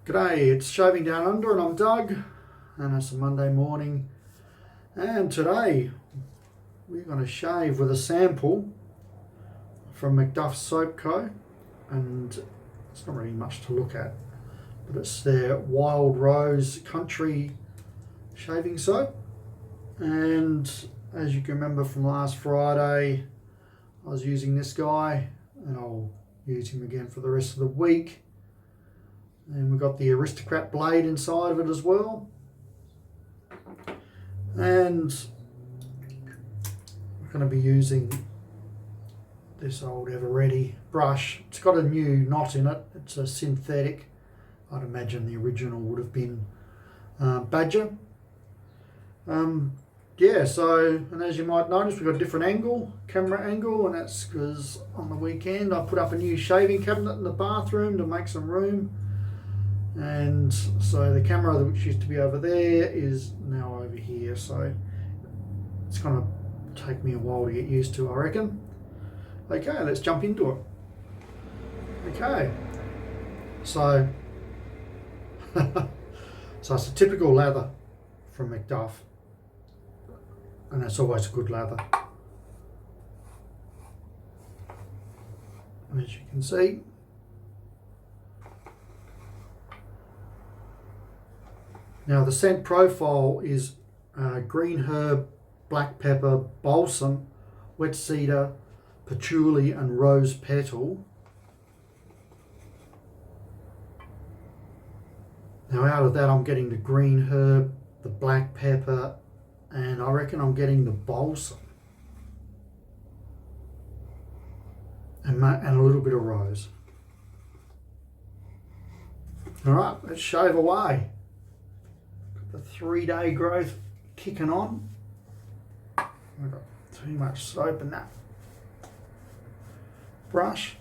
G'day, it's Shaving Down Under and I'm Doug, and it's a Monday morning, and today we're going to shave with a sample from MacDuff Soap Co. And it's not really much to look at, but it's their Wild Rose Country shaving soap. And as you can remember from last Friday, I was using this guy and I'll use him again for the rest of the week. And we've got the Aristocrat blade inside of it as well. And we're going to be using this old Ever Ready brush. It's got a new knot in it. It's a synthetic. I'd imagine the original would have been Badger. Yeah, so, and as you might notice, we've got a different angle, camera angle, and that's because on the weekend I put up a new shaving cabinet in the bathroom to make some room. And so the camera, which used to be over there, is now over here, so it's going to take me a while to get used to, I reckon. Okay, let's jump into it. Okay, so so it's a typical lather from MacDuff, and that's always a good lather. And as you can see, now the scent profile is green herb, black pepper, balsam, wet cedar, patchouli and rose petal. Now out of that I'm getting the green herb, the black pepper, and I reckon I'm getting the balsam. And a little bit of rose. Alright, let's shave away. The 3-day growth kicking on. I've got too much soap in that brush.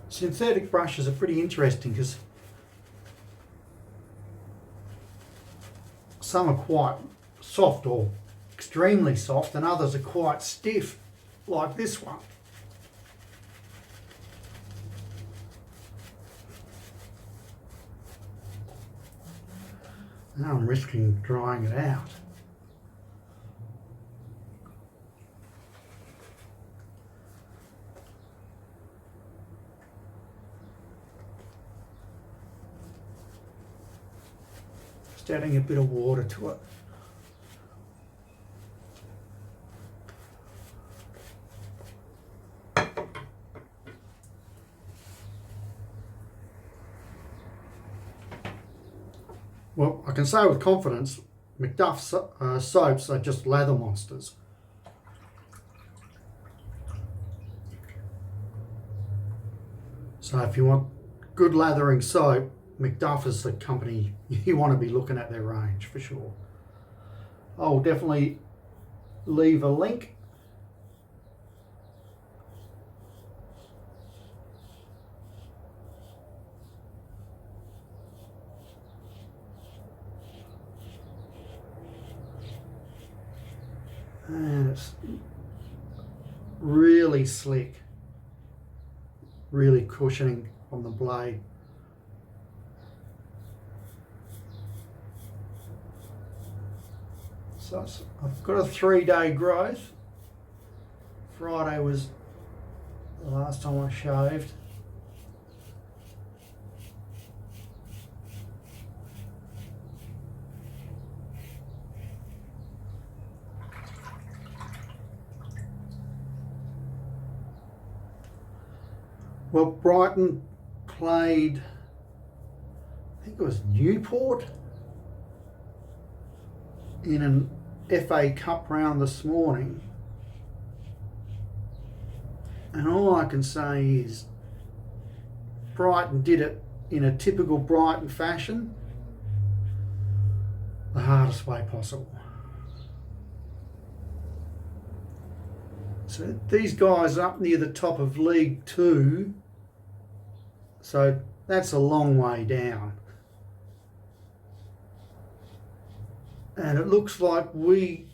Synthetic brushes are pretty interesting because some are quite soft or extremely soft, and others are quite stiff, like this one. Now I'm risking drying it out. Just adding a bit of water to it. Well, I can say with confidence, MacDuff soaps are just lather monsters. So if you want good lathering soap, MacDuff is the company you want to be looking at their range for sure. I'll definitely leave a link. And it's really slick, really cushioning on the blade. So I've got a 3-day growth. Friday was the last time I shaved. Well, Brighton played, I think it was Newport, in an FA Cup round this morning, and all I can say is Brighton did it in a typical Brighton fashion, the hardest way possible. So these guys are up near the top of League 2, so that's a long way down. And it looks like we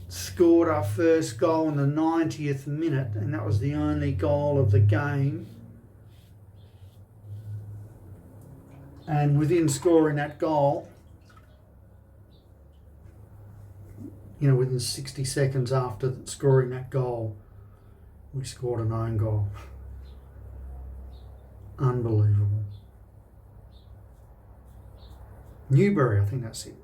scored our first goal in the 90th minute, and that was the only goal of the game. And within scoring that goal, within 60 seconds after scoring that goal, we scored an own goal. Unbelievable. Newbury, I think that's it.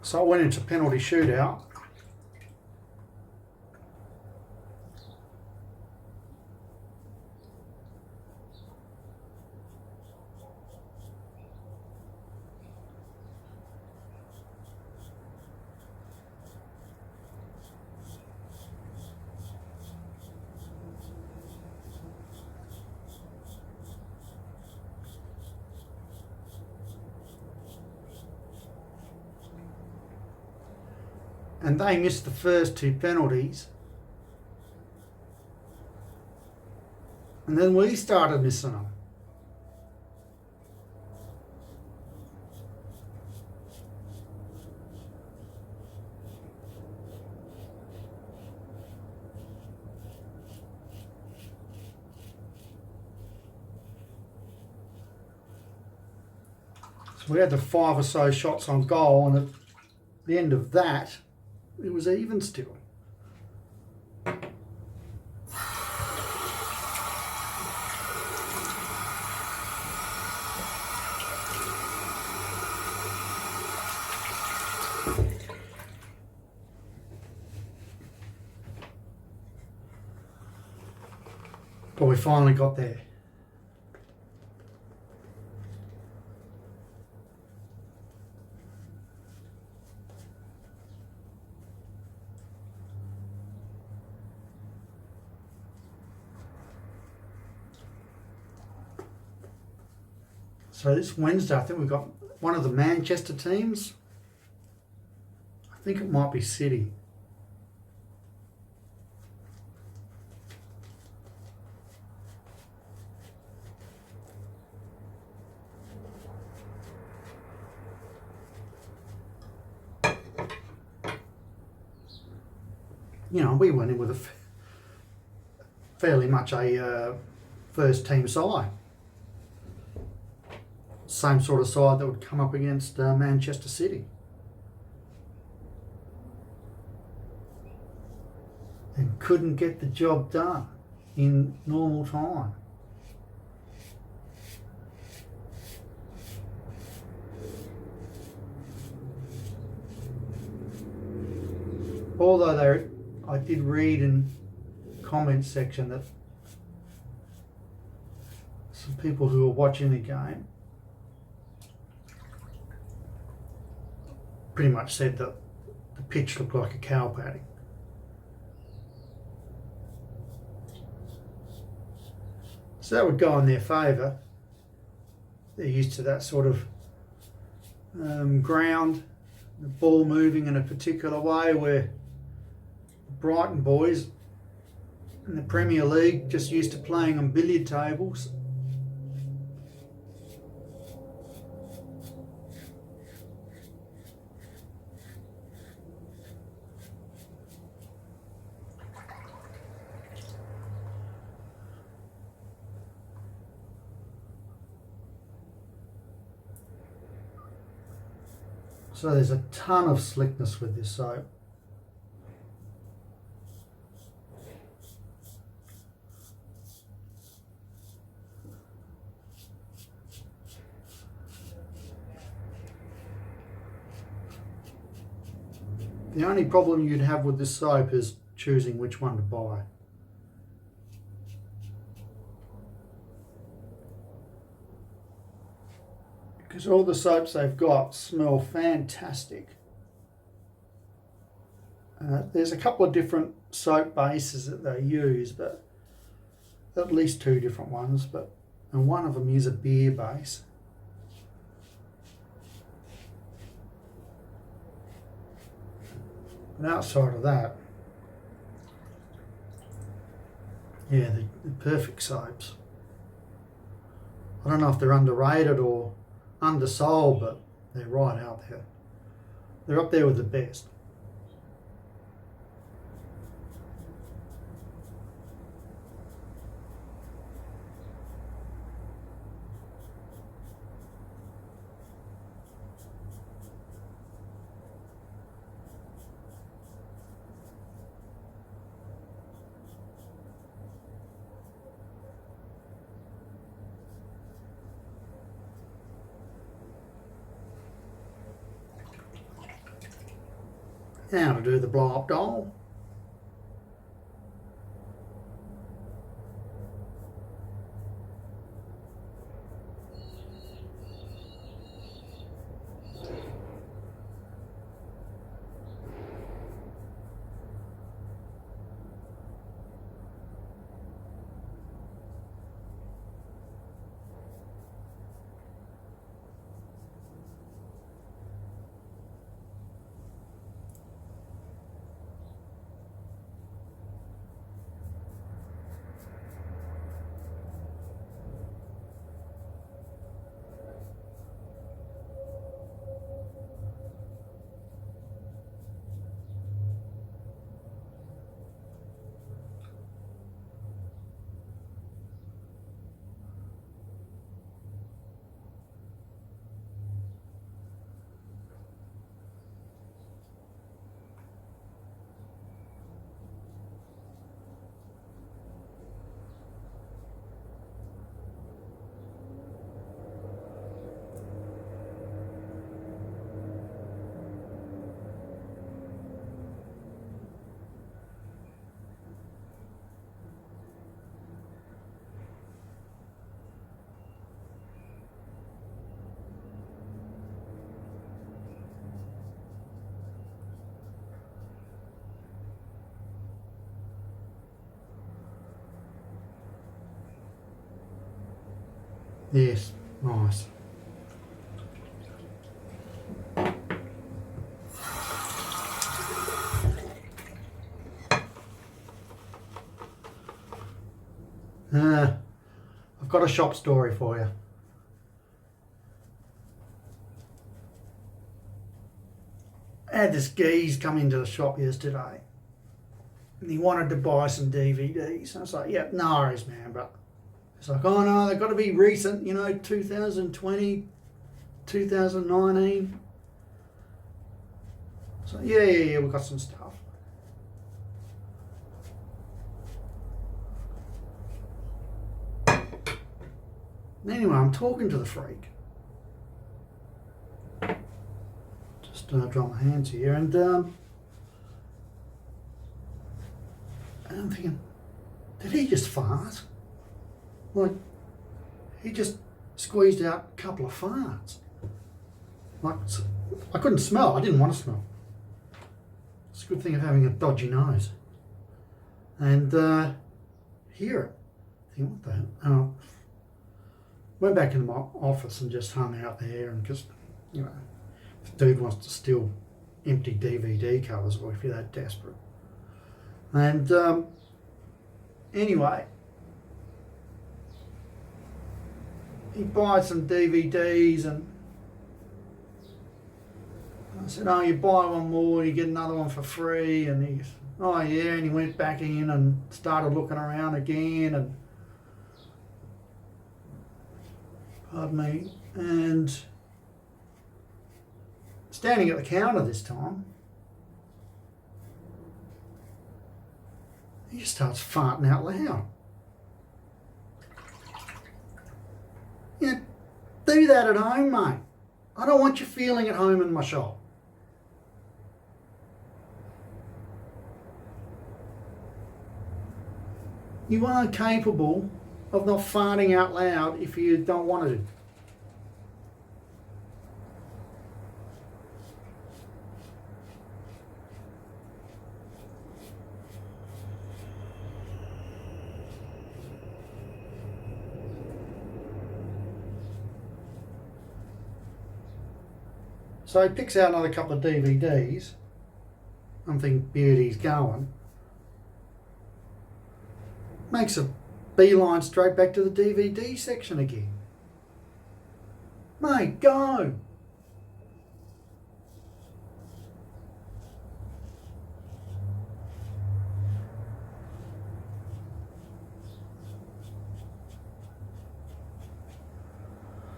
So I went into penalty shootout. And they missed the first two penalties. And then we started missing them. So we had the 5 or so shots on goal, and at the end of that, it was even still. But we finally got there. So this Wednesday, I think we've got one of the Manchester teams. I think it might be City. We went in with a fairly much a first team side. Same sort of side that would come up against Manchester City. And couldn't get the job done in normal time. Although I did read in the comments section that some people who were watching the game pretty much said that the pitch looked like a cow paddock. So that would go in their favour. They're used to that sort of ground, the ball moving in a particular way, where the Brighton boys in the Premier League just used to playing on billiard tables. So there's a ton of slickness with this soap. The only problem you'd have with this soap is choosing which one to buy. Because all the soaps they've got smell fantastic. There's a couple of different soap bases that they use, but at least 2 different ones, and one of them is a beer base. And outside of that, yeah, they're perfect soaps. I don't know if they're underrated or undersold, but they're right out there. They're up there with the best. Now to do the blow up doll. Yes, nice. I've got a shop story for you. I had this geese come into the shop yesterday and he wanted to buy some DVDs. I was like, yep, no worries, man, but it's like, oh no, they've got to be recent, 2020, 2019. So yeah, we've got some stuff. Anyway, I'm talking to the freak. Just dry my hands here, and I'm thinking, did he just fart? Like, he just squeezed out a couple of farts. Like, I couldn't smell. I didn't want to smell. It's a good thing of having a dodgy nose. And hear it. Think, what the hell? Went back into my office and just hung out there, and just, if the dude wants to steal empty DVD covers, or if you're that desperate. And anyway, he buys some DVDs, and I said, oh, you buy one more, you get another one for free. And he goes, oh yeah, and he went back in and started looking around again, and pardon me, and standing at the counter this time, he just starts farting out loud. Yeah, do that at home, mate. I don't want you feeling at home in my shop. You are capable of not farting out loud if you don't want to. So he picks out another couple of DVDs. I'm thinking beauty's going. Makes a beeline straight back to the DVD section again. Mate, go!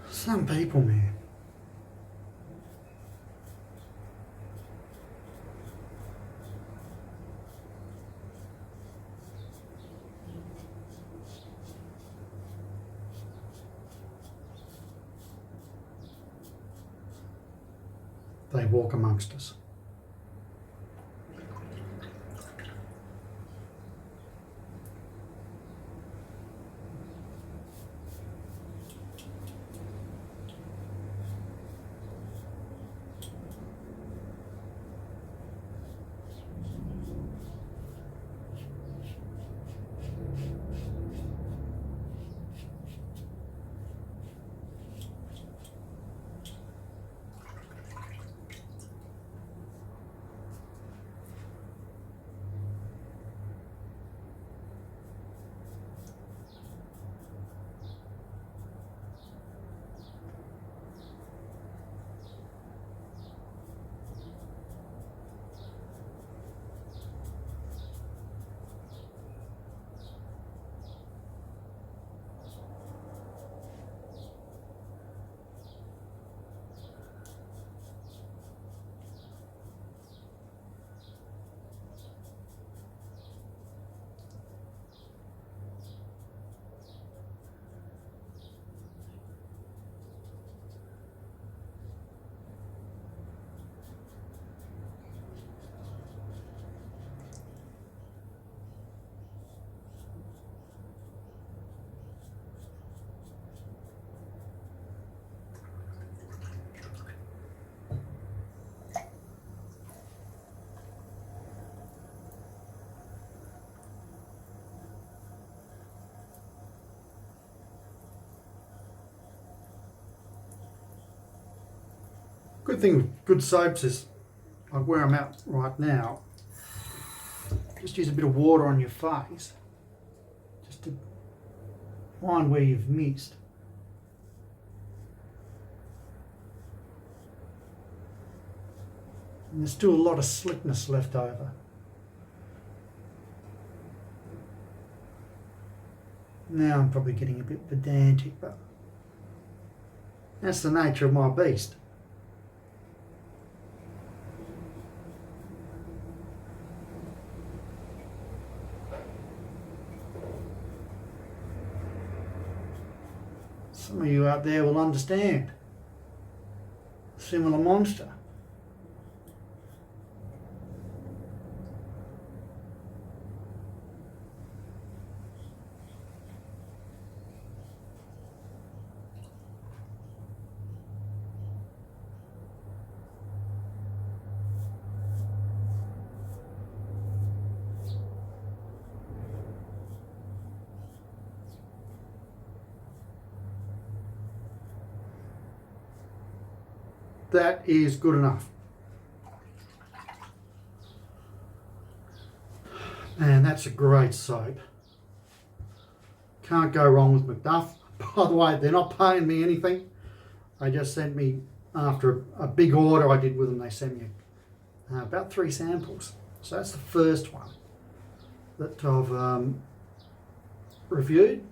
Some people, man. They walk amongst us. Good thing with good soaps is, like where I'm at right now, just use a bit of water on your face, just to find where you've missed. And there's still a lot of slickness left over. Now I'm probably getting a bit pedantic, but that's the nature of my beast. Some of you out there will understand. Similar monster. That is good enough. And that's a great soap. Can't go wrong with MacDuff. By the way, they're not paying me anything. They just sent me, after a big order I did with them, they sent me about 3 samples. So that's the first one that I've reviewed.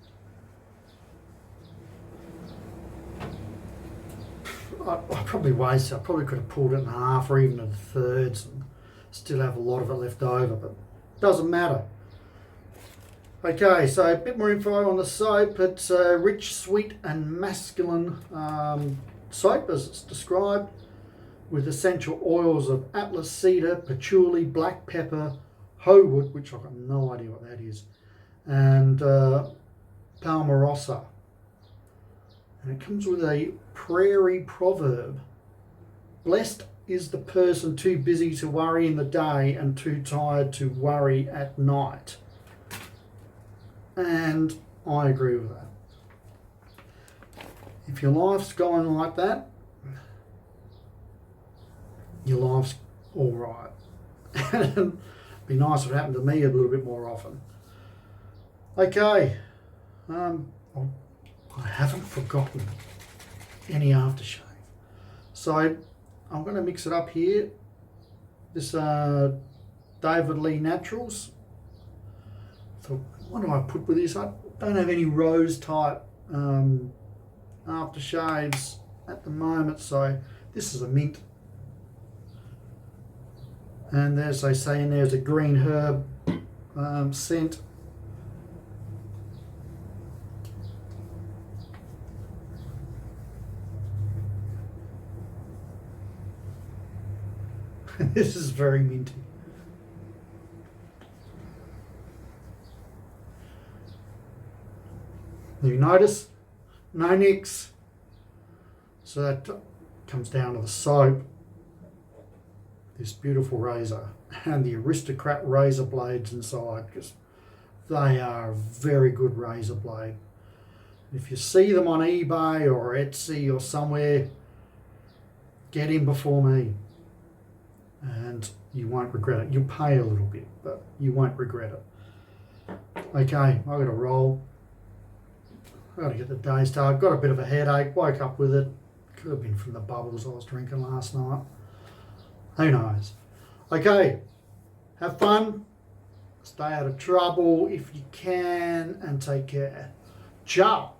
I probably wasted. I probably could have pulled it in half or even into thirds and still have a lot of it left over, but it doesn't matter. Okay, so a bit more info on the soap. It's a rich, sweet and masculine soap as it's described, with essential oils of atlas cedar, patchouli, black pepper, hoe wood, which I've got no idea what that is, and Palmarosa. And it comes with a prairie proverb. Blessed is the person too busy to worry in the day and too tired to worry at night. And I agree with that. If your life's going like that, your life's all right. It'd be nice if it happened to me a little bit more often. Okay, I haven't forgotten any aftershave. So I'm going to mix it up here. This David Lee Naturals. So what do I put with this? I don't have any rose type aftershaves at the moment, so this is a mint. And as they say in there's a green herb scent. This is very minty. You notice? No nicks. So that comes down to the soap. This beautiful razor and the Aristocrat razor blades inside, because they are a very good razor blade. If you see them on eBay or Etsy or somewhere, get in before me and you won't regret it. You'll pay a little bit, but you won't regret it. Okay, I've got to roll. I've got to get the day started. Got a bit of a headache, woke up with it. Could have been from the bubbles I was drinking last night. Who knows? Okay, have fun, stay out of trouble if you can, and take care. Ciao.